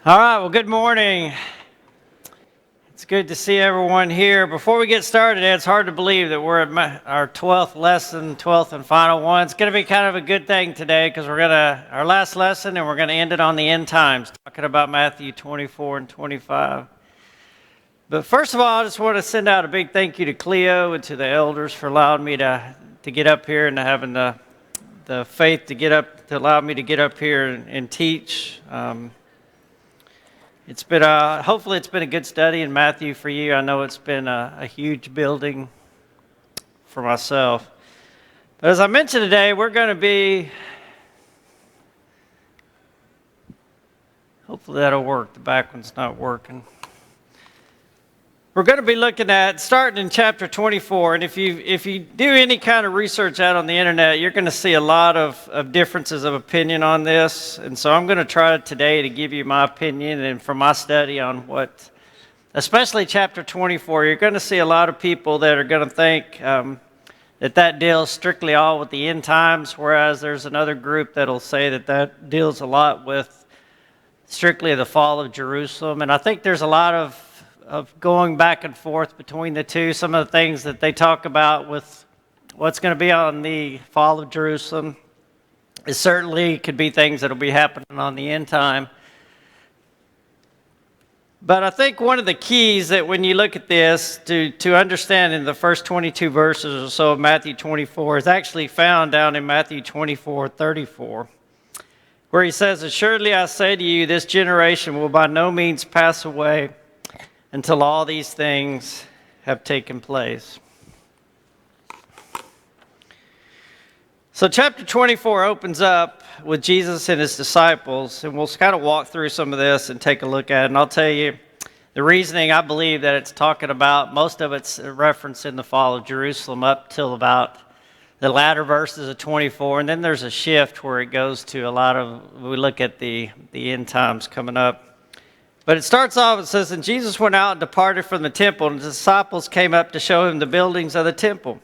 All right, well, good morning. It's good to see everyone here. Before we get started, it's hard to believe that we're at our 12th lesson, 12th and final one. It's going to be kind of a good thing today because our last lesson, and we're going to end it on the end times, talking about Matthew 24 and 25. But first of all, I just want to send out a big thank you to Cleo and to the elders for allowing me to get up here and having the faith to allow me to get up here and teach. It's been hopefully it's been a good study in Matthew for you. I know it's been a huge building for myself. But as I mentioned today, we're going to be, hopefully that'll work. The back one's not working. We're going to be looking at starting in chapter 24, and if you do any kind of research out on the internet, you're going to see a lot of differences of opinion on this. And so I'm going to try today to give you my opinion and from my study on what, especially chapter 24, you're going to see a lot of people that are going to think that deals strictly all with the end times, whereas there's another group that'll say that deals a lot with strictly the fall of Jerusalem. And I think there's a lot of going back and forth between the two. Some of the things that they talk about with what's going to be on the fall of Jerusalem is certainly could be things that will be happening on the end time. But I think one of the keys that when you look at this to understand in the first 22 verses or so of Matthew 24 is actually found down in Matthew 24:34, where he says, "Assuredly I say to you, this generation will by no means pass away until all these things have taken place." So chapter 24 opens up with Jesus and his disciples, and we'll kind of walk through some of this and take a look at it. And I'll tell you the reasoning I believe that it's talking about, most of it's a reference in the fall of Jerusalem up till about the latter verses of 24, and then there's a shift where it goes to we look at the end times coming up. But it starts off, it says, "And Jesus went out and departed from the temple, and the disciples came up to show him the buildings of the temple.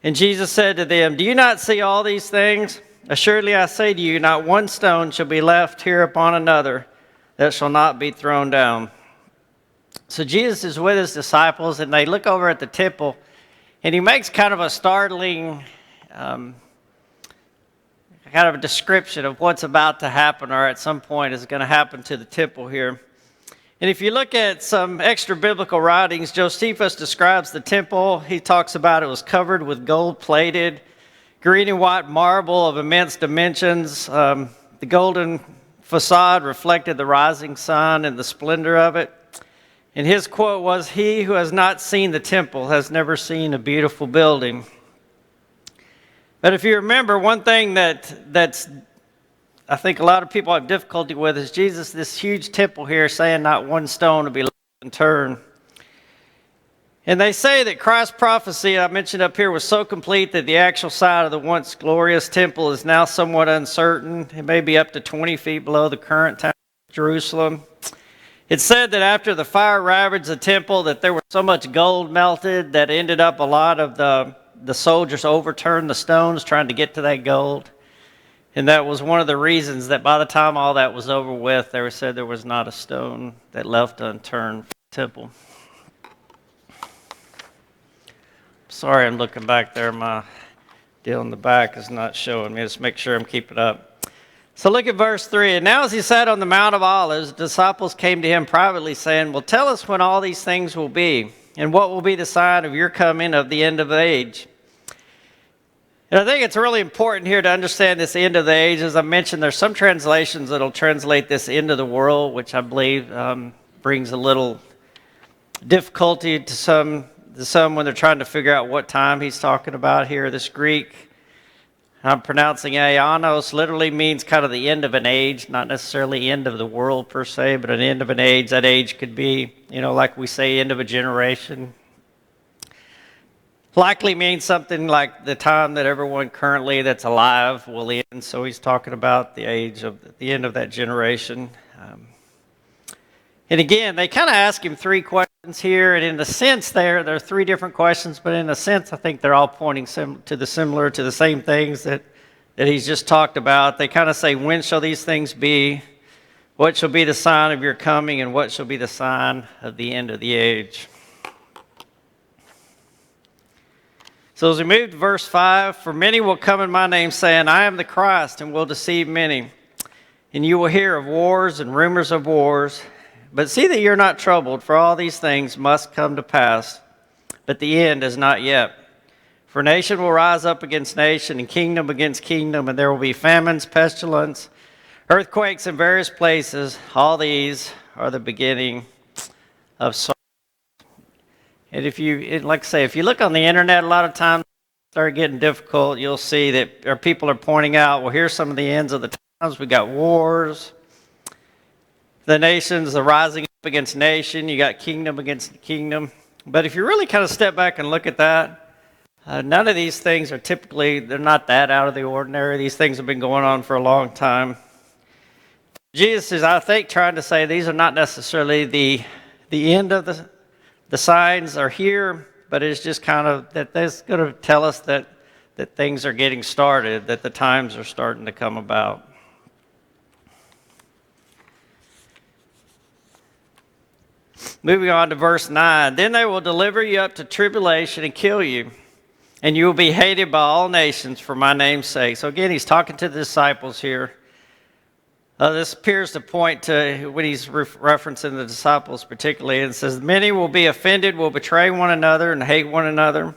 And Jesus said to them, 'Do you not see all these things? Assuredly I say to you, not one stone shall be left here upon another that shall not be thrown down.'" So Jesus is with his disciples, and they look over at the temple, and he makes kind of a startling kind of a description of what's about to happen or at some point is going to happen to the temple here. And if you look at some extra biblical writings, Josephus describes the temple. He talks about it was covered with gold-plated, green and white marble of immense dimensions. The golden facade reflected the rising sun and the splendor of it. And his quote was, "He who has not seen the temple has never seen a beautiful building." But if you remember, one thing that's I think a lot of people have difficulty with is Jesus, this huge temple here, saying not one stone will be left unturned. And they say that Christ's prophecy I mentioned up here was so complete that the actual site of the once glorious temple is now somewhat uncertain. It may be up to 20 feet below the current town of Jerusalem. It's said that after the fire ravaged the temple, that there was so much gold melted that ended up a lot of the soldiers overturned the stones trying to get to that gold. And that was one of the reasons that by the time all that was over with, they said there was not a stone that left unturned from the temple. Sorry, I'm looking back there. My deal in the back is not showing me. Just make sure I'm keeping up. So look at verse 3. "And now as he sat on the Mount of Olives, the disciples came to him privately, saying, 'Well, tell us when all these things will be, and what will be the sign of your coming of the end of the age?'" And I think it's really important here to understand this end of the age. As I mentioned, there's some translations that'll translate this end of the world, which I believe brings a little difficulty to some when they're trying to figure out what time he's talking about here. This Greek, I'm pronouncing aianos, literally means kind of the end of an age, not necessarily end of the world per se, but an end of an age. That age could be, like we say, end of a generation. Likely means something like the time that everyone currently that's alive will end. So he's talking about the age of the end of that generation. And again, they kind of ask him three questions here, and in a sense there are three different questions, but in a sense I think they're all pointing to the same things that he's just talked about. They kind of say, when shall these things be? What shall be the sign of your coming, and what shall be the sign of the end of the age? So as we move to verse 5, for many will come in my name, saying, I am the Christ, and will deceive many. And you will hear of wars and rumors of wars. But see that you're not troubled, for all these things must come to pass. But the end is not yet. For nation will rise up against nation, and kingdom against kingdom, and there will be famines, pestilence, earthquakes in various places. All these are the beginning of sorrow. And if you look on the internet, a lot of times it starts getting difficult. You'll see that people are pointing out, well, here's some of the ends of the times. We got wars, the nations, the rising up against nation. You got kingdom against kingdom. But if you really kind of step back and look at that, none of these things are they're not that out of the ordinary. These things have been going on for a long time. Jesus is, I think, trying to say these are not necessarily the end of the signs are here, but it's just kind of that that's going to tell us that things are getting started, that the times are starting to come about. Moving on to verse 9. Then they will deliver you up to tribulation and kill you, and you will be hated by all nations for my name's sake. So again, he's talking to the disciples here. This appears to point to when he's referencing the disciples particularly. It says, many will be offended, will betray one another and hate one another.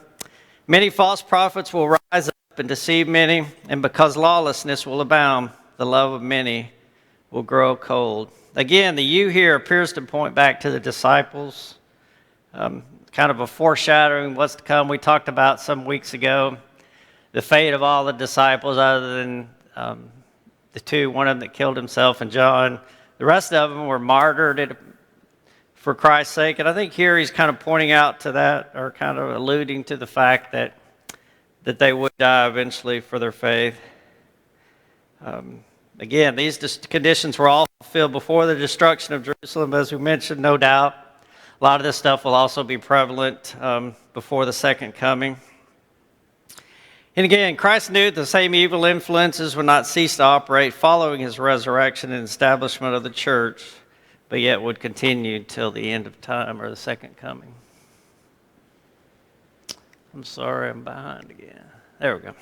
Many false prophets will rise up and deceive many, and because lawlessness will abound, the love of many will grow cold. Again, the you here appears to point back to the disciples, kind of a foreshadowing what's to come. We talked about some weeks ago the fate of all the disciples other than the two, one of them that killed himself and John. The rest of them were martyred for Christ's sake. And I think here he's kind of pointing out to that, or kind of alluding to the fact that they would die eventually for their faith. Again, these conditions were all fulfilled before the destruction of Jerusalem, as we mentioned, no doubt. A lot of this stuff will also be prevalent before the second coming. And again, Christ knew the same evil influences would not cease to operate following his resurrection and establishment of the church, but yet would continue till the end of time, or the second coming. I'm sorry, I'm behind again. There we go.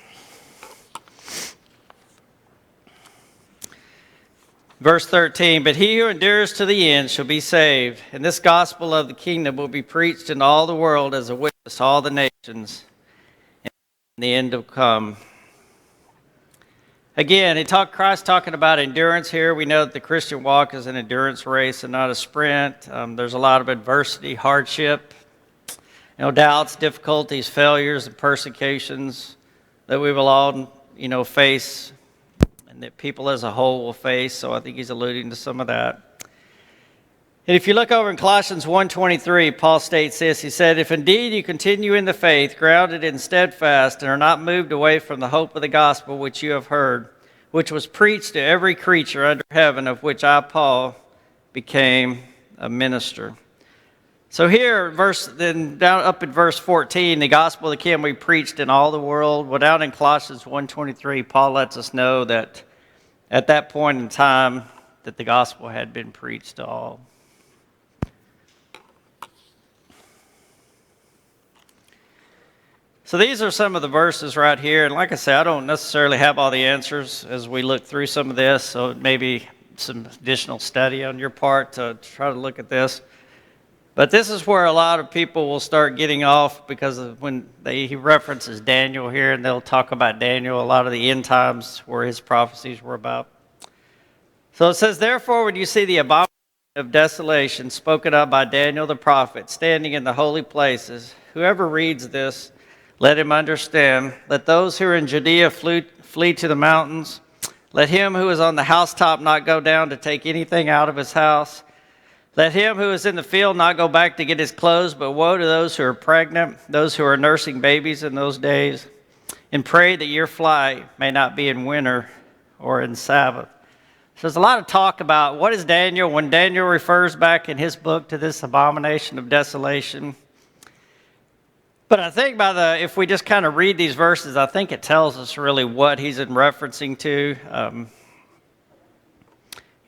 Verse 13, but he who endures to the end shall be saved, and this gospel of the kingdom will be preached in all the world as a witness to all the nations, and the end will come. Again, Christ talking about endurance here. We know that the Christian walk is an endurance race and not a sprint. There's a lot of adversity, hardship, doubts, difficulties, failures, and persecutions that we will all, face, and that people as a whole will face. So I think he's alluding to some of that. And if you look over in Colossians 1:23, Paul states this. He said, if indeed you continue in the faith, grounded and steadfast, and are not moved away from the hope of the gospel which you have heard, which was preached to every creature under heaven, of which I, Paul, became a minister. So here, then down up in verse 14, the gospel of the kingdom we preached in all the world. Well, down in Colossians 1:23, Paul lets us know that at that point in time, that the gospel had been preached to all. So these are some of the verses right here. And like I say, I don't necessarily have all the answers as we look through some of this. So maybe some additional study on your part to try to look at this. But this is where a lot of people will start getting off, because of when he references Daniel here, and they'll talk about Daniel, a lot of the end times where his prophecies were about. So it says, therefore, when you see the abomination of desolation spoken of by Daniel the prophet standing in the holy places, whoever reads this, let him understand. Let those who are in Judea flee to the mountains. Let him who is on the housetop not go down to take anything out of his house. Let him who is in the field not go back to get his clothes, but woe to those who are pregnant, those who are nursing babies in those days. And pray that your flight may not be in winter or in Sabbath. So there's a lot of talk about what is Daniel, when Daniel refers back in his book to this abomination of desolation. But I think if we just kind of read these verses, I think it tells us really what he's referencing to.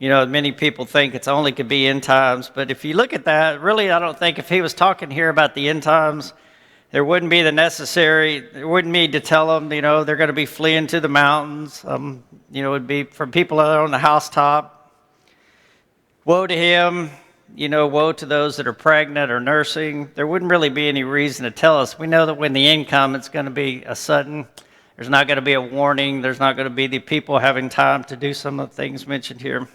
Many people think it's only could be end times, but if you look at that, really, I don't think if he was talking here about the end times, there wouldn't need to tell them, they're going to be fleeing to the mountains. It would be from people that are on the housetop. Woe to him, woe to those that are pregnant or nursing. There wouldn't really be any reason to tell us. We know that when the end comes, it's going to be a sudden. There's not going to be a warning. There's not going to be the people having time to do some of the things mentioned here.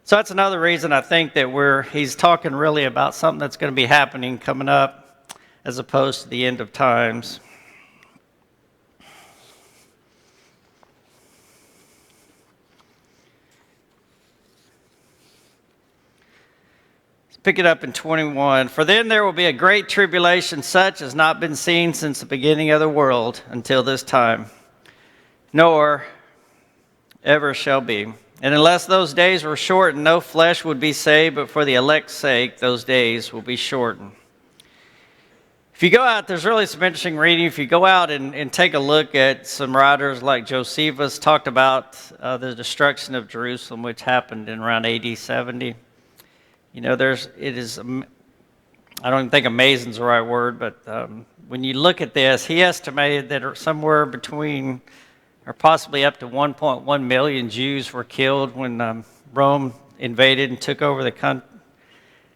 So that's another reason I think that he's talking really about something that's going to be happening coming up as opposed to the end of times. Let's pick it up in 21. For then there will be a great tribulation such as not been seen since the beginning of the world until this time, nor ever shall be. And unless those days were shortened, no flesh would be saved, but for the elect's sake, those days will be shortened. If you go out, there's really some interesting reading. If you go out and take a look at some writers like Josephus talked about the destruction of Jerusalem, which happened in around AD 70. I don't even think amazing is the right word, but when you look at this, he estimated that somewhere between or possibly up to 1.1 million Jews were killed when Rome invaded and took over the country.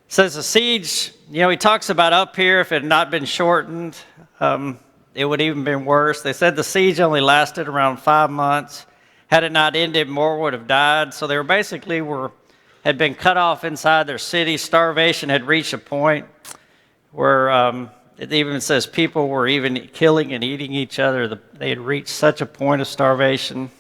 It says the siege, he talks about up here, if it had not been shortened, it would even been worse. They said the siege only lasted around 5 months. Had it not ended, more would have died. So they had been cut off inside their city. Starvation had reached a point where it even says people were even killing and eating each other. They had reached such a point of starvation.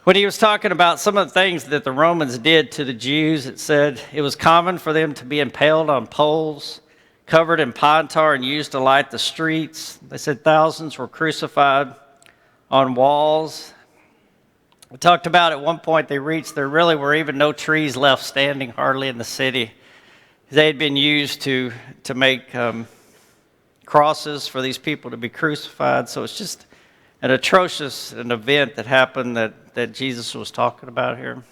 When he was talking about some of the things that the Romans did to the Jews, it said it was common for them to be impaled on poles, covered in pine tar and used to light the streets. They said thousands were crucified on walls. We talked about at one point there really were even no trees left standing hardly in the city. They had been used to make crosses for these people to be crucified. So it's just an atrocious event that happened that Jesus was talking about here.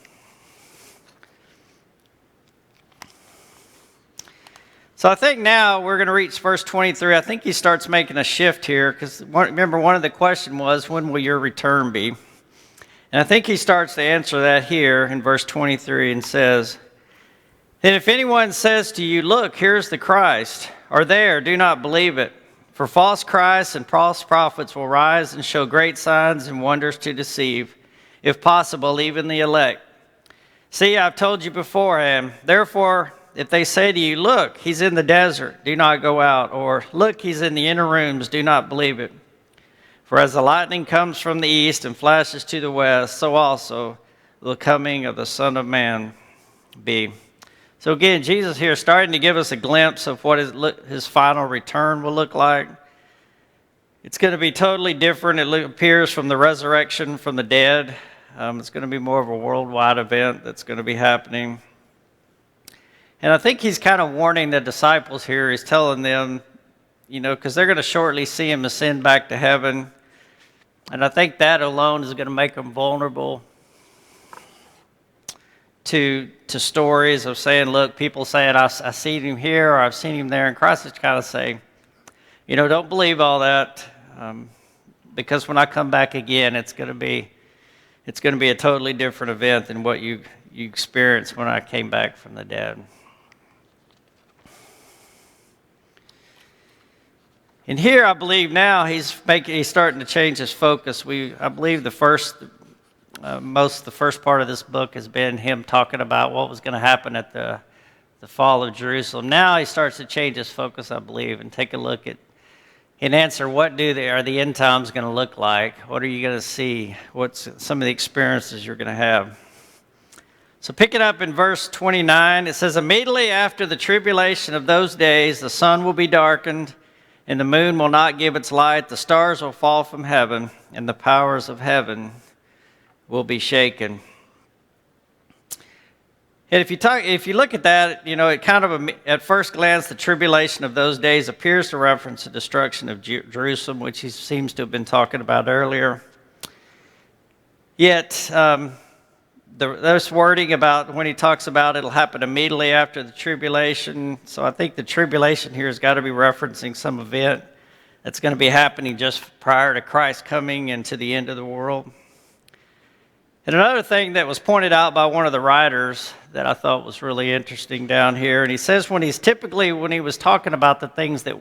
So I think now we're going to reach verse 23. I think he starts making a shift here because remember one of the questions was, when will your return be? And I think he starts to answer that here in verse 23 and says, "Then if anyone says to you, 'Look, here's the Christ,' or 'There,' do not believe it. For false Christs and false prophets will rise and show great signs and wonders to deceive, if possible, even the elect. See, I've told you beforehand. Therefore, if they say to you, 'Look, he's in the desert,' do not go out. Or, 'Look, he's in the inner rooms,' do not believe it. For as the lightning comes from the east and flashes to the west, so also will the coming of the Son of Man be." So again, Jesus here is starting to give us a glimpse of what his final return will look like. It's going to be totally different. It appears from the resurrection from the dead. It's going to be more of a worldwide event that's going to be happening. And I think he's kind of warning the disciples here. He's telling them, because they're going to shortly see him ascend back to heaven. And I think that alone is going to make them vulnerable to stories of saying, look, people saying, I seen him here or I've seen him there. And Christ is kind of saying, don't believe all that, because when I come back again, it's going to be a totally different event than what you experienced when I came back from the dead. And here, I believe now he's starting to change his focus. I believe the first part of this book has been him talking about what was going to happen at the fall of Jerusalem. Now he starts to change his focus, I believe, and take a look at and answer what are the end times going to look like? What are you going to see? What's some of the experiences you're going to have? So pick it up in verse 29. It says, "Immediately after the tribulation of those days, the sun will be darkened, and the moon will not give its light. The stars will fall from heaven, and the powers of heaven will be shaken." And if you look at that, it kind of, at first glance, the tribulation of those days appears to reference the destruction of Jerusalem, which he seems to have been talking about earlier. Yet, there's wording about when he talks about it'll happen immediately after the tribulation. So I think the tribulation here has got to be referencing some event that's going to be happening just prior to Christ coming into the end of the world. And another thing that was pointed out by one of the writers that I thought was really interesting down here, and he says when he was talking about the things that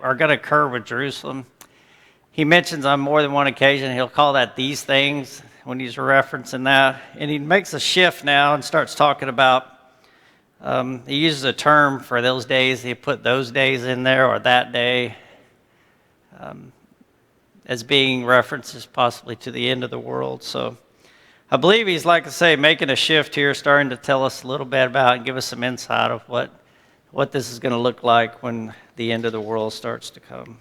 are going to occur with Jerusalem, he mentions on more than one occasion, he'll call that these things when he's referencing that. And he makes a shift now and starts talking about, he uses a term for those days, he put those days in there or that day as being references possibly to the end of the world. So I believe he's, like I say, making a shift here, starting to tell us a little bit about and give us some insight of what this is going to look like when the end of the world starts to come.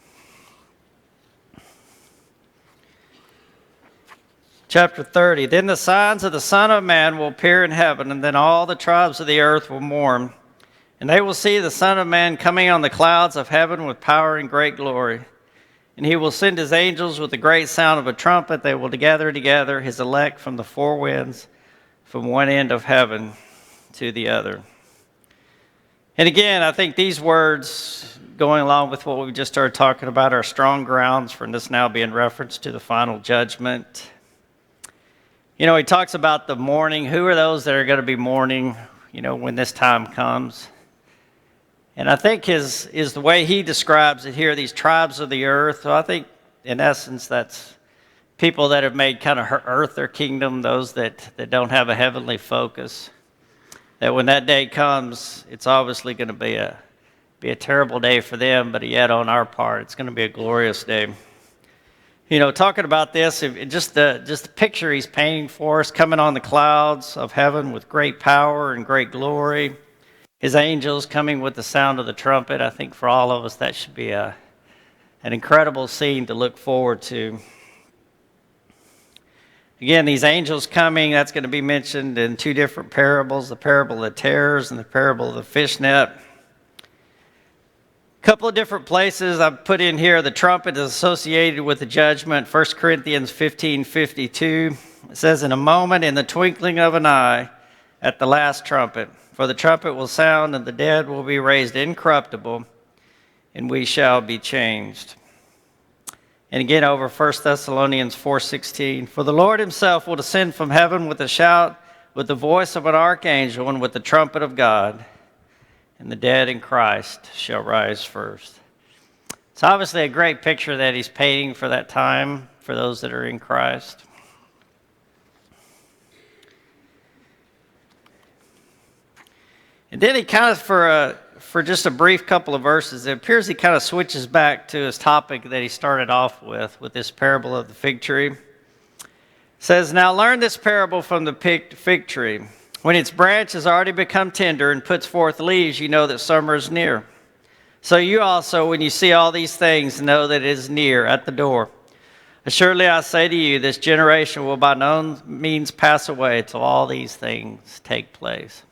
Chapter 30, then the signs of the Son of Man will appear in heaven, and then all the tribes of the earth will mourn. And they will see the Son of Man coming on the clouds of heaven with power and great glory. And he will send his angels with the great sound of a trumpet. They will gather together his elect from the four winds, from one end of heaven to the other. And again, I think these words, going along with what we just started talking about, are strong grounds for this now being referenced to the final judgment. You know, he talks about the mourning. Who are those that are going to be mourning, when this time comes? And I think is the way he describes it here, these tribes of the earth. So I think, in essence, that's people that have made kind of earth their kingdom, those that don't have a heavenly focus. That when that day comes, it's obviously going to be a terrible day for them, but yet on our part, it's going to be a glorious day. Talking about this, just the picture he's painting for us, coming on the clouds of heaven with great power and great glory. His angels coming with the sound of the trumpet. I think for all of us that should be an incredible scene to look forward to. Again, these angels coming, that's going to be mentioned in two different parables, the parable of the tares and the parable of the fishnet. A couple of different places I've put in here. The trumpet is associated with the judgment. 1 Corinthians 15:52. It says, in a moment, in the twinkling of an eye, at the last trumpet. For the trumpet will sound, and the dead will be raised incorruptible, and we shall be changed. And again over 1 Thessalonians 4:16. For the Lord himself will descend from heaven with a shout, with the voice of an archangel, and with the trumpet of God. And the dead in Christ shall rise first. It's obviously a great picture that he's painting for that time, for those that are in Christ. And then he kind of, for just a brief couple of verses, it appears he kind of switches back to his topic that he started off with this parable of the fig tree. It says, now learn this parable from the fig tree. When its branch has already become tender and puts forth leaves, you know that summer is near. So you also, when you see all these things, know that it is near at the door. Assuredly I say to you, this generation will by no means pass away till all these things take place.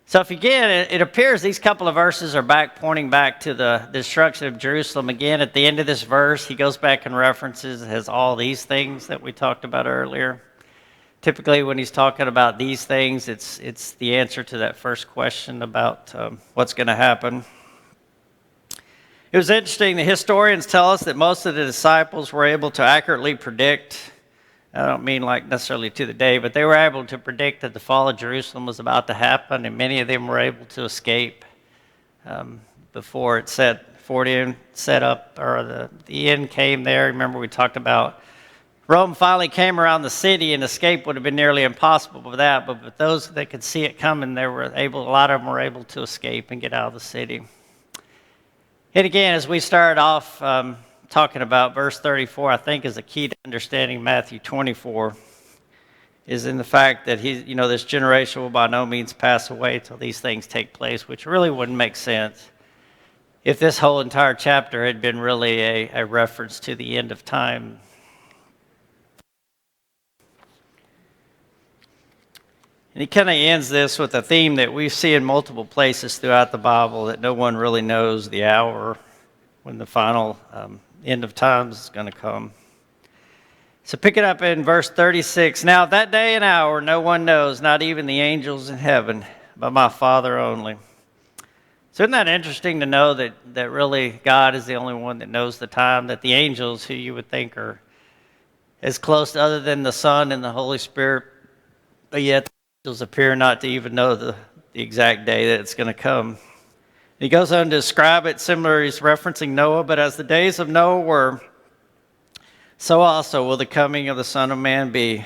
So if again, it appears these couple of verses are pointing back to the destruction of Jerusalem. Again, at the end of this verse, he goes back and references, has all these things that we talked about earlier. Typically, when he's talking about these things, it's the answer to that first question about what's going to happen. It was interesting, the historians tell us that most of the disciples were able to accurately predict, I don't mean like necessarily to the day, but they were able to predict that the fall of Jerusalem was about to happen, and many of them were able to escape before it set up, or the end came there. Remember we talked about Rome finally came around the city, and escape would have been nearly impossible with that, but those that could see it coming, a lot of them were able to escape and get out of the city. And again, as we started off talking about verse 34, I think is a key to understanding Matthew 24, is in the fact that this generation will by no means pass away till these things take place, which really wouldn't make sense if this whole entire chapter had been really a reference to the end of time. And he kind of ends this with a theme that we see in multiple places throughout the Bible, that no one really knows the hour when the final end of times is going to come. So pick it up in verse 36. Now that day and hour no one knows, not even the angels in heaven, but my Father only. So isn't that interesting to know that really God is the only one that knows the time, that the angels, who you would think are as close other than the Son and the Holy Spirit, but yet the angels appear not to even know the exact day that it's going to come. He goes on to describe it similar. He's referencing Noah, but as the days of Noah were, so also will the coming of the Son of Man be.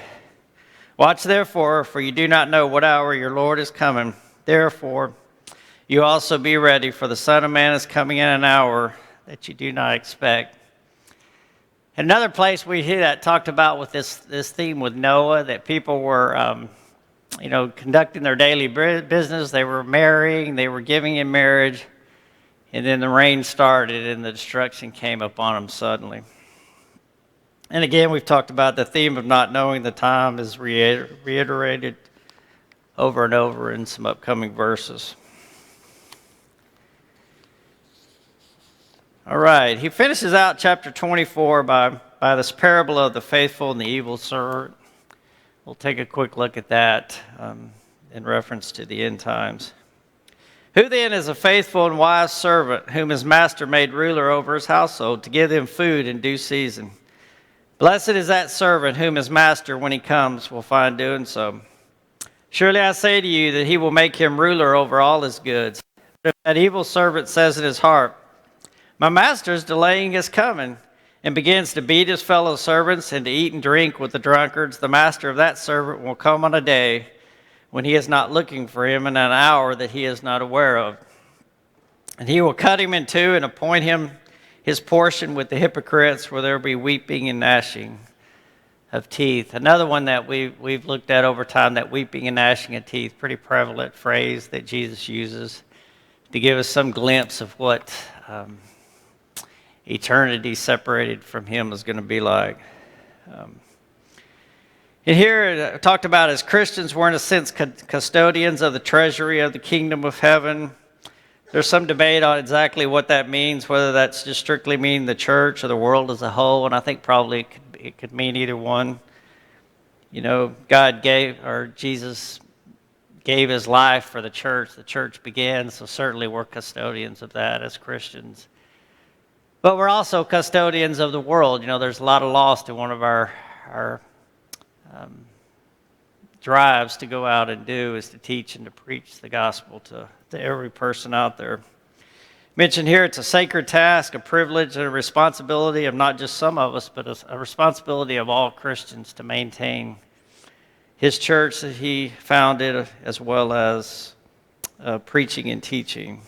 Watch therefore, for you do not know what hour your Lord is coming. Therefore, you also be ready, for the Son of Man is coming in an hour that you do not expect. Another place we hear that talked about with this theme with Noah, that people were, conducting their daily business. They were marrying, they were giving in marriage, and then the rain started and the destruction came upon them suddenly. And again, we've talked about the theme of not knowing the time is reiterated over and over in some upcoming verses. All right, he finishes out chapter 24 by this parable of the faithful and the evil servant. We'll take a quick look at that in reference to the end times. Who then is a faithful and wise servant whom his master made ruler over his household to give them food in due season? Blessed is that servant whom his master, when he comes, will find doing so. Surely I say to you that he will make him ruler over all his goods. But if that evil servant says in his heart, my master is delaying his coming, and begins to beat his fellow servants and to eat and drink with the drunkards, the master of that servant will come on a day when he is not looking for him, and an hour that he is not aware of. And he will cut him in two and appoint him his portion with the hypocrites, where there will be weeping and gnashing of teeth. Another one that we've looked at over time, that weeping and gnashing of teeth, pretty prevalent phrase that Jesus uses to give us some glimpse of what eternity separated from him is going to be like. And here it talked about as Christians, we're in a sense custodians of the treasury of the kingdom of heaven. There's some debate on exactly what that means, whether that's just strictly meaning the church or the world as a whole, and I think probably it could mean either one. You know, Jesus gave his life for the church began, so certainly we're custodians of that as Christians. But we're also custodians of the world. You know, there's a lot of lost in one of our drives to go out and do is to teach and to preach the gospel to every person out there. Mentioned here, it's a sacred task, a privilege, and a responsibility of not just some of us, but a responsibility of all Christians to maintain his church that he founded, as well as preaching and teaching.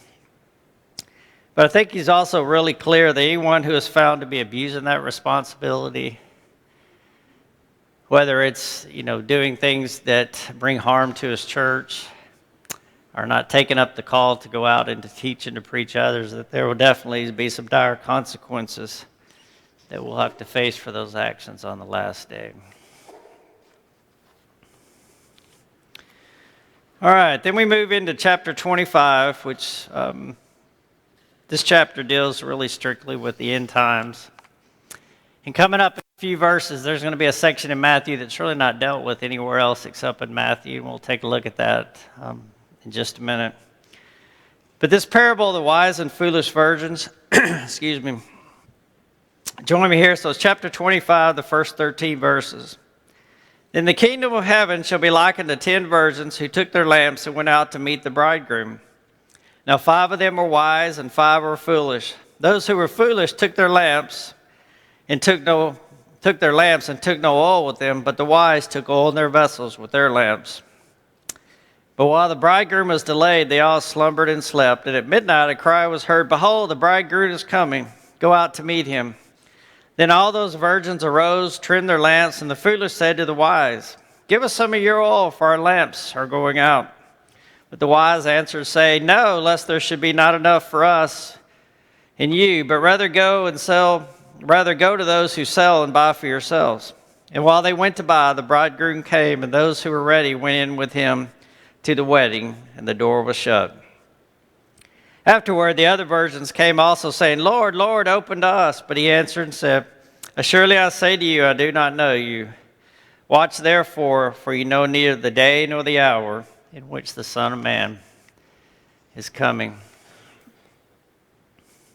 But I think he's also really clear that anyone who is found to be abusing that responsibility, whether it's, doing things that bring harm to his church, or not taking up the call to go out and to teach and to preach others, that there will definitely be some dire consequences that we'll have to face for those actions on the last day. All right, then we move into chapter 25, which this chapter deals really strictly with the end times. And coming up in a few verses, there's going to be a section in Matthew that's really not dealt with anywhere else except in Matthew, and we'll take a look at that in just a minute. But this parable of the wise and foolish virgins, excuse me, join me here. So it's chapter 25, the first 13 verses. Then the kingdom of heaven shall be likened to 10 virgins who took their lamps and went out to meet the bridegroom. Now 5 of them were wise and 5 were foolish. Those who were foolish took their lamps and took no oil with them, but the wise took oil in their vessels with their lamps. But while the bridegroom was delayed, they all slumbered and slept. And at midnight a cry was heard, behold, the bridegroom is coming. Go out to meet him. Then all those virgins arose, trimmed their lamps, and the foolish said to the wise, give us some of your oil, for our lamps are going out. But the wise answered, saying, no, lest there should be not enough for us and you, but rather go to those who sell and buy for yourselves. And while they went to buy, the bridegroom came, and those who were ready went in with him to the wedding, and the door was shut. Afterward, the other virgins came also, saying, Lord, Lord, open to us. But he answered and said, Assuredly I say to you, I do not know you. Watch therefore, for you know neither the day nor the hour in which the Son of Man is coming.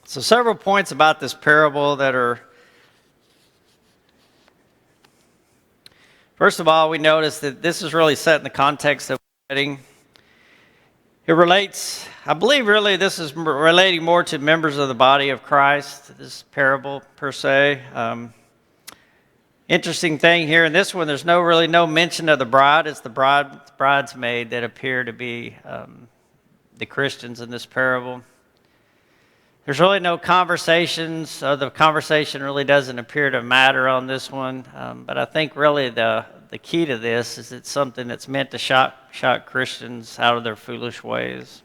So several points about this parable that are, first of all, we notice that this is really set in the context of a wedding. It relates, I believe really this is relating more to members of the body of Christ, this parable per se. Interesting thing here in this one, there's really no mention of the bride. It's the bridesmaid that appear to be the Christians in this parable. There's really no conversations. The conversation really doesn't appear to matter on this one. But I think really the key to this is it's something that's meant to shock Christians out of their foolish ways.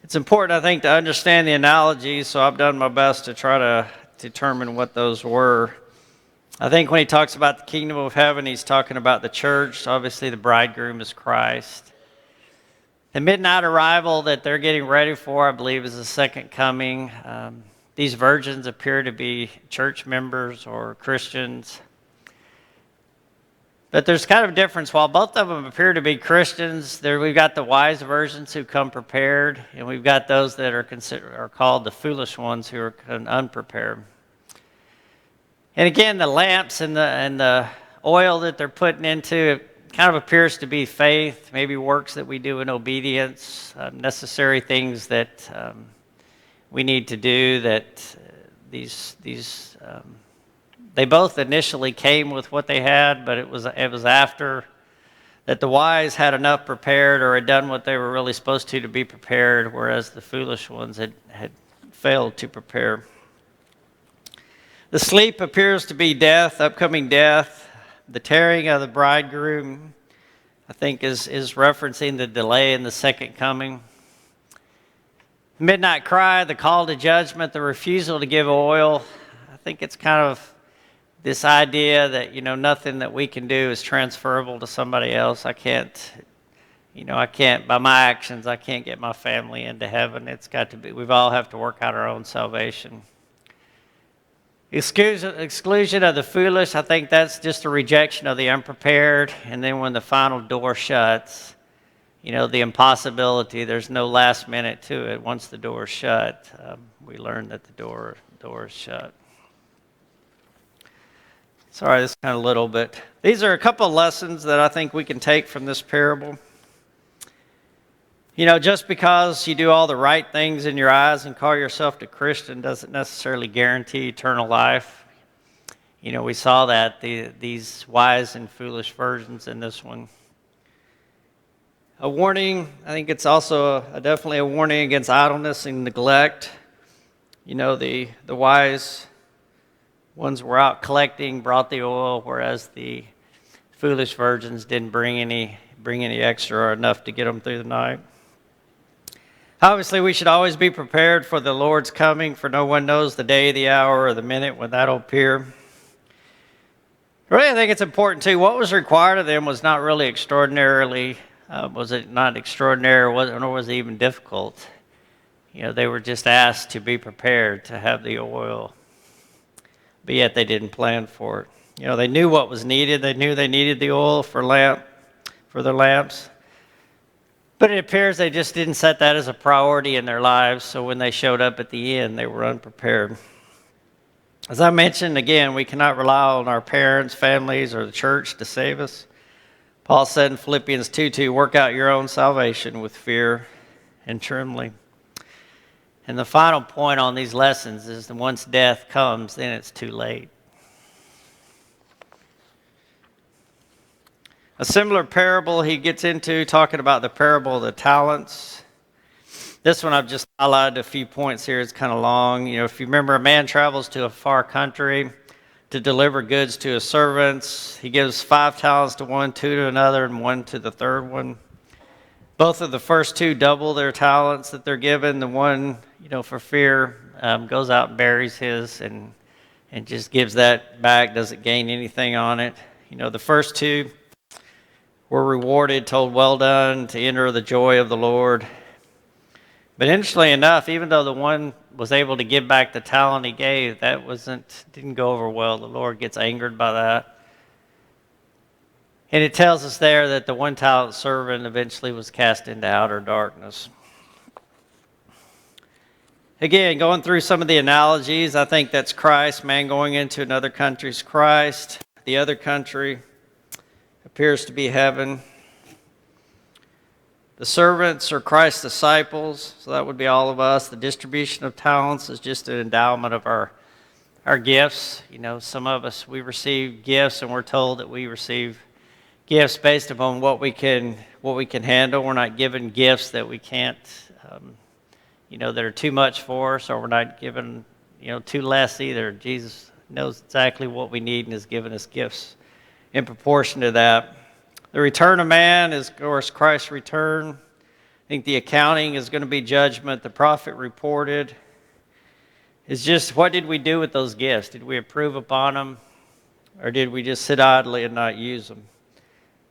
It's important, I think, to understand the analogies, so I've done my best to try to determine what those were. I think when he talks about the kingdom of heaven, he's talking about the church. Obviously, the bridegroom is Christ. The midnight arrival that they're getting ready for, I believe, is the second coming. These virgins appear to be church members or Christians. But there's kind of a difference. While both of them appear to be Christians, we've got the wise virgins who come prepared, and we've got those that are called the foolish ones who are unprepared. And again, the lamps and the oil that they're putting into it kind of appears to be faith, maybe works that we do in obedience, necessary things that we need to do. That they both initially came with what they had, but it was after that the wise had enough prepared or had done what they were really supposed to be prepared, whereas the foolish ones had failed to prepare. The sleep appears to be death, upcoming death. The tarrying of the bridegroom, I think, is referencing the delay in the second coming. Midnight cry, the call to judgment, the refusal to give oil. I think it's kind of this idea that, nothing that we can do is transferable to somebody else. I can't, by my actions, I can't get my family into heaven. It's got to be, we all have to work out our own salvation. Exclusion of the foolish, I think that's just a rejection of the unprepared. And then when the final door shuts, the impossibility, there's no last minute to it. Once the door is shut, we learn that the door is shut. Sorry, this is kind of little, but these are a couple of lessons that I think we can take from this parable. Just because you do all the right things in your eyes and call yourself a Christian doesn't necessarily guarantee eternal life. We saw that, these wise and foolish virgins in this one. A warning, I think it's also definitely a warning against idleness and neglect. The wise ones were out collecting, brought the oil, whereas the foolish virgins didn't bring any extra or enough to get them through the night. Obviously, we should always be prepared for the Lord's coming, for no one knows the day, the hour, or the minute when that'll appear. Really, I think it's important, too. What was required of them was not really extraordinary, nor was it even difficult. They were just asked to be prepared to have the oil, but yet they didn't plan for it. They knew what was needed. They knew they needed the oil for their lamps. But it appears they just didn't set that as a priority in their lives, so when they showed up at the end, they were unprepared. As I mentioned, again, we cannot rely on our parents, families, or the church to save us. Paul said in Philippians 2:2, work out your own salvation with fear and trembling. And the final point on these lessons is that once death comes, then it's too late. A similar parable he gets into, talking about the parable of the talents. This one I've just highlighted a few points here. It's kind of long. If you remember, a man travels to a far country to deliver goods to his servants. He gives 5 talents to one, 2 to another, and 1 to the third one. Both of the first 2 double their talents that they're given. The one, for fear, goes out and buries his and just gives that back, doesn't gain anything on it. The first 2 were rewarded, told, well done, to enter the joy of the Lord. But interestingly enough, even though the one was able to give back the talent he gave, didn't go over well. The Lord gets angered by that. And it tells us there that the one talent servant eventually was cast into outer darkness. Again, going through some of the analogies, I think that's Christ, man going into another country's Christ. The other country appears to be heaven. The servants are Christ's disciples, so that would be all of us. The distribution of talents is just an endowment of our gifts. You know, some of us, we receive gifts and we're told that we receive gifts based upon what we can handle. We're not given gifts that we can't, that are too much for us, or we're not given, too less either. Jesus knows exactly what we need and has given us gifts in proportion to that. The return of man is, of course, Christ's return. I think the accounting is going to be judgment. The prophet reported is just, what did we do with those gifts? Did we approve upon them, or did we just sit idly and not use them?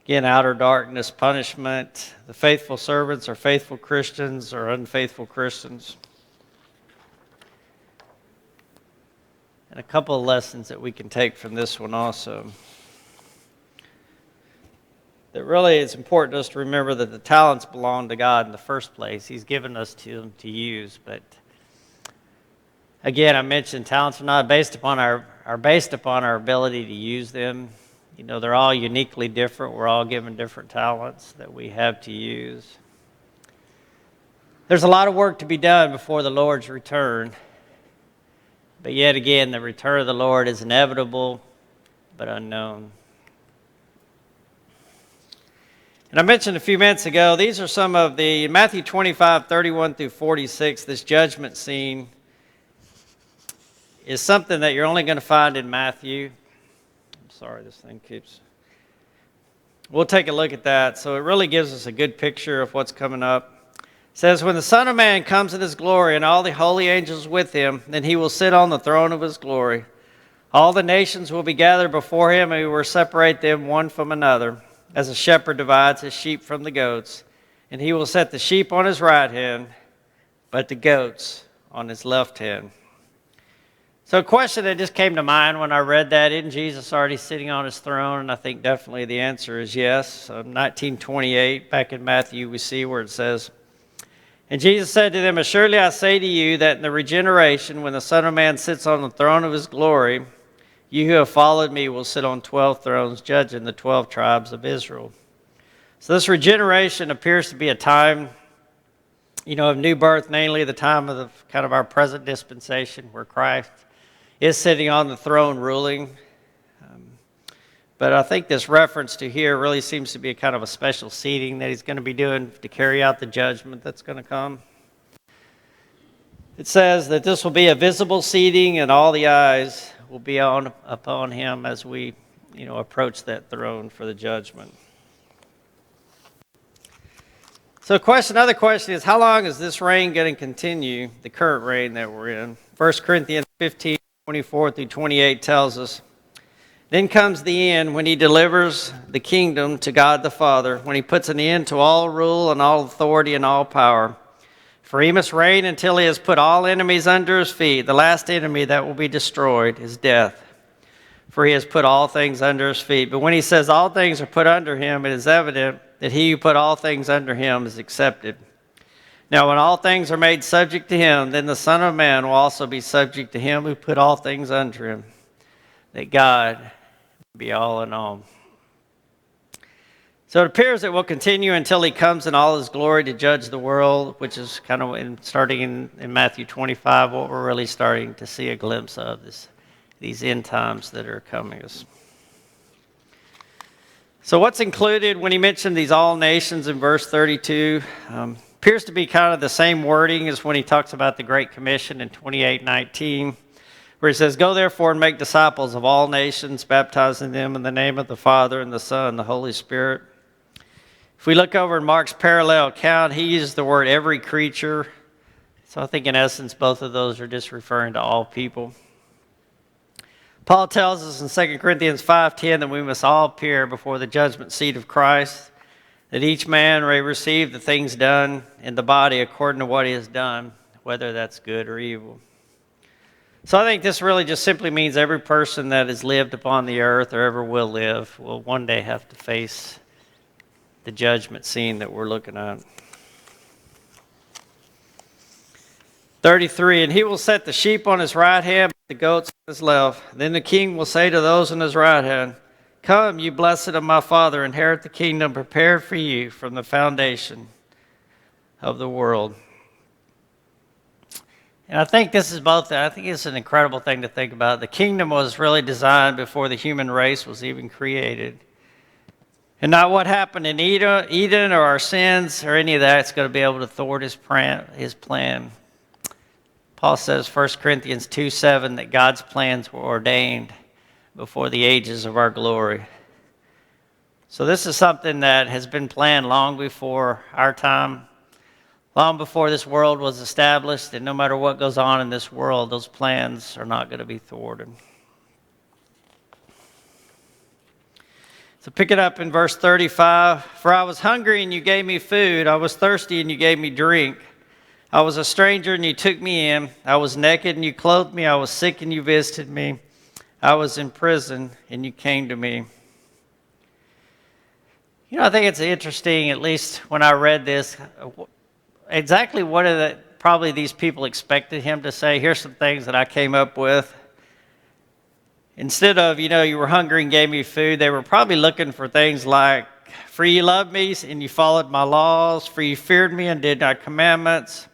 Again, outer darkness, punishment. The faithful servants are faithful Christians or unfaithful Christians. And a couple of lessons that we can take from this one also. That really it's important to us to remember that the talents belong to God in the first place. He's given us to them to use. But again, I mentioned talents are not based upon our ability to use them. They're all uniquely different. We're all given different talents that we have to use. There's a lot of work to be done before the Lord's return. But yet again, the return of the Lord is inevitable but unknown. And I mentioned a few minutes ago, these are some of the Matthew 25, 31 through 46, this judgment scene is something that you're only going to find in Matthew. I'm sorry, this thing keeps... We'll take a look at that. So it really gives us a good picture of what's coming up. It says, when the Son of Man comes in his glory and all the holy angels with him, then he will sit on the throne of his glory. All the nations will be gathered before him, and he will separate them one from another, as a shepherd divides his sheep from the goats. And he will set the sheep on his right hand, but the goats on his left hand. So a question that just came to mind when I read that, isn't Jesus already sitting on his throne? And I think definitely the answer is yes. So 1928, back in Matthew, we see where it says, and Jesus said to them, assuredly I say to you that in the regeneration, when the Son of Man sits on the throne of his glory, you who have followed me will sit on 12 thrones, judging the 12 tribes of Israel. So this regeneration appears to be a time, of new birth, namely the time of kind of our present dispensation, where Christ is sitting on the throne ruling. But I think this reference to here really seems to be a kind of a special seating that he's going to be doing to carry out the judgment that's going to come. It says that this will be a visible seating, and all the eyes will be upon him as we, approach that throne for the judgment. So another question is, how long is this reign going to continue, the current reign that we're in? 1 Corinthians 15, 24 through 28 tells us, then comes the end when he delivers the kingdom to God the Father, when he puts an end to all rule and all authority and all power. For he must reign until he has put all enemies under his feet. The last enemy that will be destroyed is death. For he has put all things under his feet. But when he says all things are put under him, it is evident that he who put all things under him is accepted. Now when all things are made subject to him, then the Son of Man will also be subject to him who put all things under him, that God be all in all. So it appears it will continue until he comes in all his glory to judge the world, which is kind of starting in Matthew 25, what we're really starting to see a glimpse of, these end times that are coming us. So what's included when he mentioned these all nations in verse 32? Appears to be kind of the same wording as when he talks about the Great Commission in 28:19, where he says, go therefore and make disciples of all nations, baptizing them in the name of the Father and the Son and the Holy Spirit. If we look over in Mark's parallel account, he uses the word every creature. So I think in essence, both of those are just referring to all people. Paul tells us in 2 Corinthians 5:10 that we must all appear before the judgment seat of Christ. that each man may receive the things done in the body according to what he has done, whether that's good or evil. So I think this really just simply means every person that has lived upon the earth or ever will live will one day have to face the judgment scene that we're looking at. 33, and he will set the sheep on his right hand, the goats on his left. Then the king will say to those on his right hand, "Come, you blessed of my Father, inherit the kingdom prepared for you from the foundation of the world." And I think this is I think it's an incredible thing to think about. The kingdom was really designed before the human race was even created. And not what happened in Eden or our sins or any of that is going to be able to thwart his plan. Paul says, 1 Corinthians 2:7, that God's plans were ordained before the ages of our glory. So this is something that has been planned long before our time, long before this world was established, and no matter what goes on in this world, those plans are not going to be thwarted. So pick it up in verse 35. "For I was hungry and you gave me food. I was thirsty and you gave me drink. I was a stranger and you took me in. I was naked and you clothed me. I was sick and you visited me. I was in prison and you came to me." You know, I think it's interesting, at least when I read this, exactly what probably these people expected him to say. Here's some things that I came up with. Instead of, you were hungry and gave me food, they were probably looking for things like, "For you loved me and you followed my laws. For you feared me and did my commandments.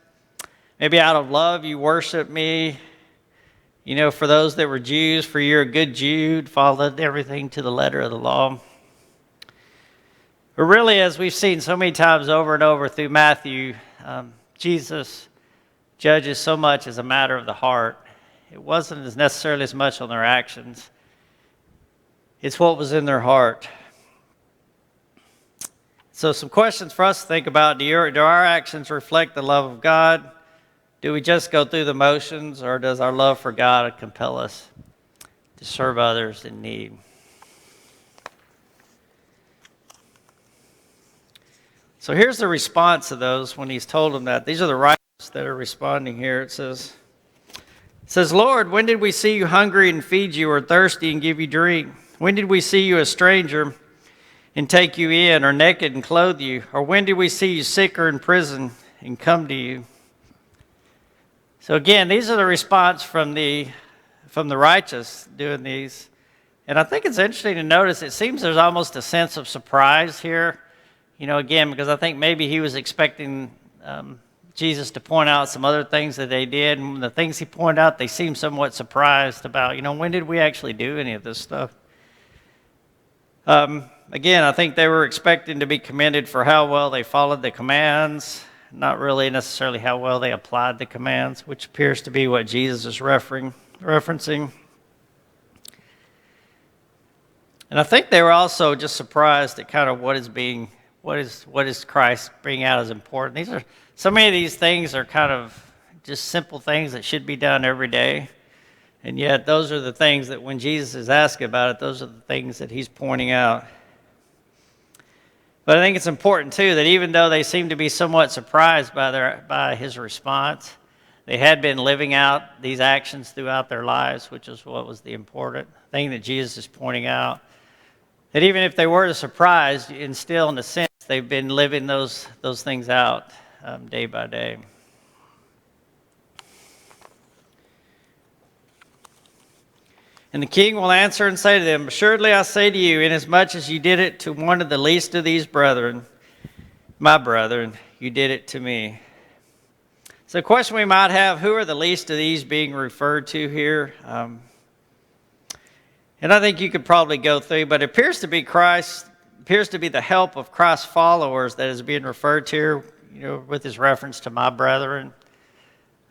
Maybe out of love you worshiped me. For those that were Jews, for you're a good Jew, followed everything to the letter of the law." But really, as we've seen so many times over and over through Matthew, Jesus judges so much as a matter of the heart. It wasn't necessarily as much on their actions. It's what was in their heart. So some questions for us to think about. Do our actions reflect the love of God? Do we just go through the motions, or does our love for God compel us to serve others in need? So here's the response to those when he's told them that. These are the righteous that are responding here. It says, "Lord, when did we see you hungry and feed you, or thirsty and give you drink? When did we see you a stranger and take you in, or naked and clothe you? Or when did we see you sick or in prison and come to you?" So again, these are the response from the righteous doing these. And I think it's interesting to notice, it seems there's almost a sense of surprise here. Again, because I think maybe he was expecting Jesus to point out some other things that they did. And the things he pointed out, they seemed somewhat surprised about, when did we actually do any of this stuff? Again, I think they were expecting to be commended for how well they followed the commands, not really necessarily how well they applied the commands, which appears to be what Jesus is referencing. And I think they were also just surprised at kind of what is Christ bringing out as important. So many of these things are kind of just simple things that should be done every day. And yet those are the things that when Jesus is asking about it, those are the things that he's pointing out. But I think it's important too that even though they seem to be somewhat surprised by his response, they had been living out these actions throughout their lives, which is what was the important thing that Jesus is pointing out. That even if they were surprised, and still in a sense, they've been living those things out day by day. And the king will answer and say to them, "Assuredly I say to you, inasmuch as you did it to one of the least of these brethren, my brethren, you did it to me." So the question we might have, who are the least of these being referred to here? And I think you could probably go through, but it appears to be the help of Christ's followers that is being referred to, with his reference to my brethren.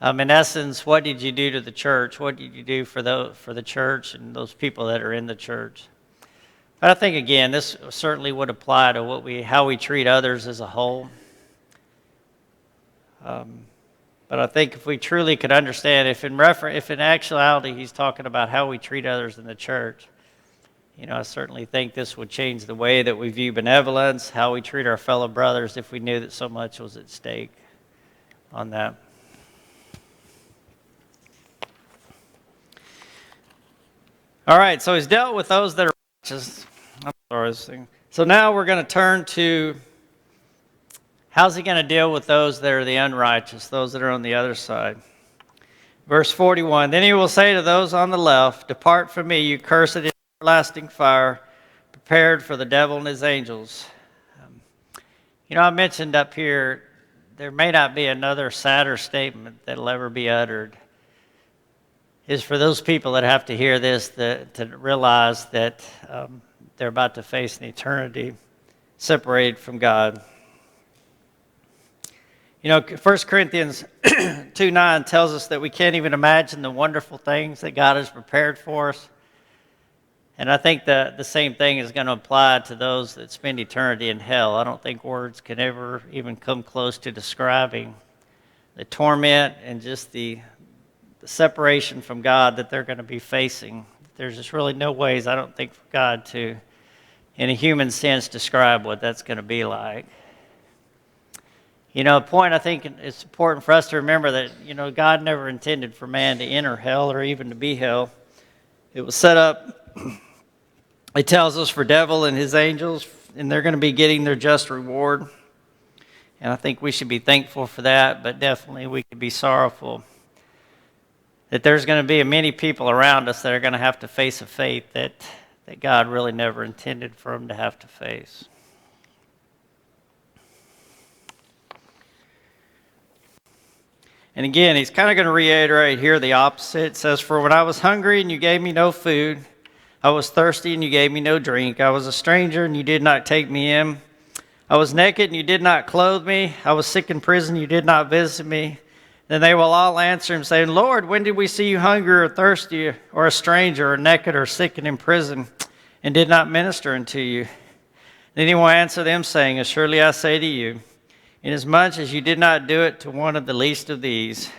In essence, what did you do to the church? What did you do for the church and those people that are in the church? But I think, again, this certainly would apply to how we treat others as a whole. But I think if we truly could understand, if in actuality he's talking about how we treat others in the church, I certainly think this would change the way that we view benevolence, how we treat our fellow brothers, if we knew that so much was at stake on that. All right, so he's dealt with those that are righteous. I'm sorry. So now we're going to turn to how's he going to deal with those that are the unrighteous, those that are on the other side. Verse 41, then he will say to those on the left, depart from me, you cursed, everlasting fire, prepared for the devil and his angels. I mentioned up here, there may not be another sadder statement that'll ever be uttered. Is for those people that have to hear this to realize that they're about to face an eternity separated from God. 1 Corinthians 2:9 tells us that we can't even imagine the wonderful things that God has prepared for us. And I think the same thing is going to apply to those that spend eternity in hell. I don't think words can ever even come close to describing the torment and just the separation from God that they're going to be facing. There's just really no ways, I don't think, for God to, in a human sense, describe what that's going to be like. A point I think it's important for us to remember that, God never intended for man to enter hell or even to be hell. It was set up, it tells us, for devil and his angels, and they're going to be getting their just reward. And I think we should be thankful for that, but definitely we could be sorrowful that there's going to be many people around us that are going to have to face a fate that God really never intended for them to have to face. And again, he's kind of going to reiterate here the opposite. It says, for when I was hungry and you gave me no food, I was thirsty and you gave me no drink. I was a stranger and you did not take me in. I was naked and you did not clothe me. I was sick in prison, you did not visit me. Then they will all answer him, saying, Lord, when did we see you hungry or thirsty or a stranger or naked or sick and in prison and did not minister unto you? Then he will answer them, saying, surely I say to you, inasmuch as you did not do it to one of the least of these,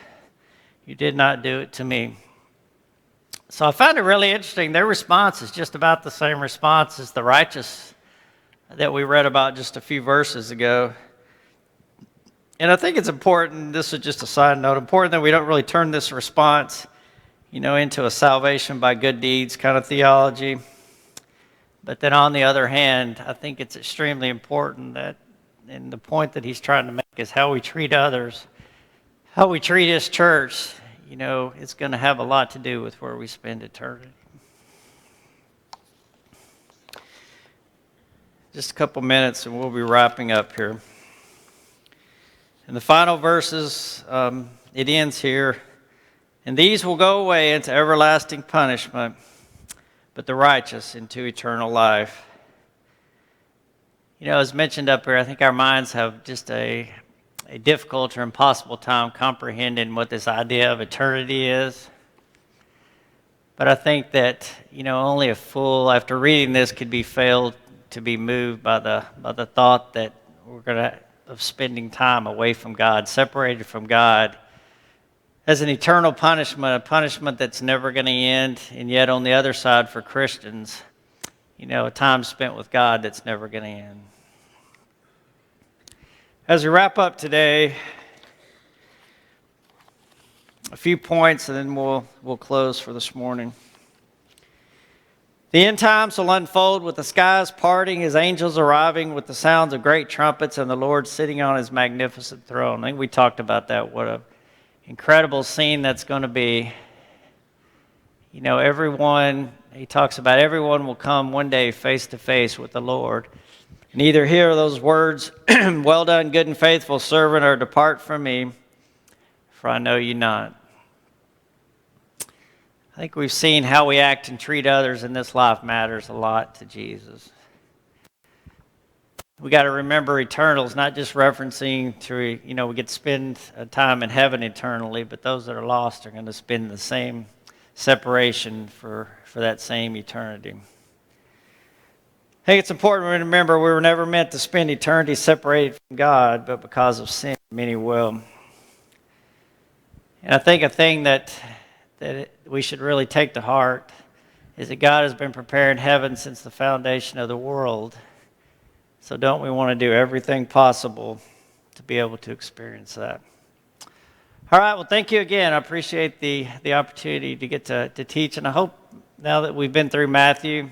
you did not do it to me. So I found it really interesting. Their response is just about the same response as the righteous that we read about just a few verses ago. And I think it's important, this is just a side note, important that we don't really turn this response, into a salvation by good deeds kind of theology. But then on the other hand, I think it's extremely important that, and the point that he's trying to make is how we treat others, how we treat his church, it's going to have a lot to do with where we spend eternity. Just a couple minutes and we'll be wrapping up here. In the final verses, it ends here. And these will go away into everlasting punishment, but the righteous into eternal life. As mentioned up here, I think our minds have just a difficult or impossible time comprehending what this idea of eternity is. But I think that, only a fool, after reading this, could be failed to be moved by the thought that we're going to of spending time away from God, separated from God, as an eternal punishment, a punishment that's never going to end, and yet on the other side for Christians, a time spent with God that's never going to end. As we wrap up today, a few points and then we'll close for this morning. The end times will unfold with the skies parting, his angels arriving with the sounds of great trumpets, and the Lord sitting on his magnificent throne. I think we talked about that. What an incredible scene that's going to be. Everyone, he talks about everyone will come one day face to face with the Lord. And either hear those words, well done, good and faithful servant, or depart from me, for I know you not. I think we've seen how we act and treat others in this life matters a lot to Jesus. We got to remember eternal is not just referencing to, we get to spend time in heaven eternally, but those that are lost are going to spend the same separation for that same eternity. I think it's important to remember we were never meant to spend eternity separated from God, but because of sin, many will. And I think a thing that we should really take to heart is that God has been preparing heaven since the foundation of the world. So don't we want to do everything possible to be able to experience that? All right, well, thank you again. I appreciate the opportunity to get to teach, and I hope now that we've been through Matthew,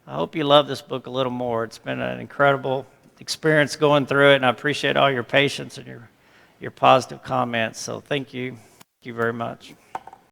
I hope you love this book a little more. It's been an incredible experience going through it, and I appreciate all your patience and your positive comments. So thank you. Thank you very much.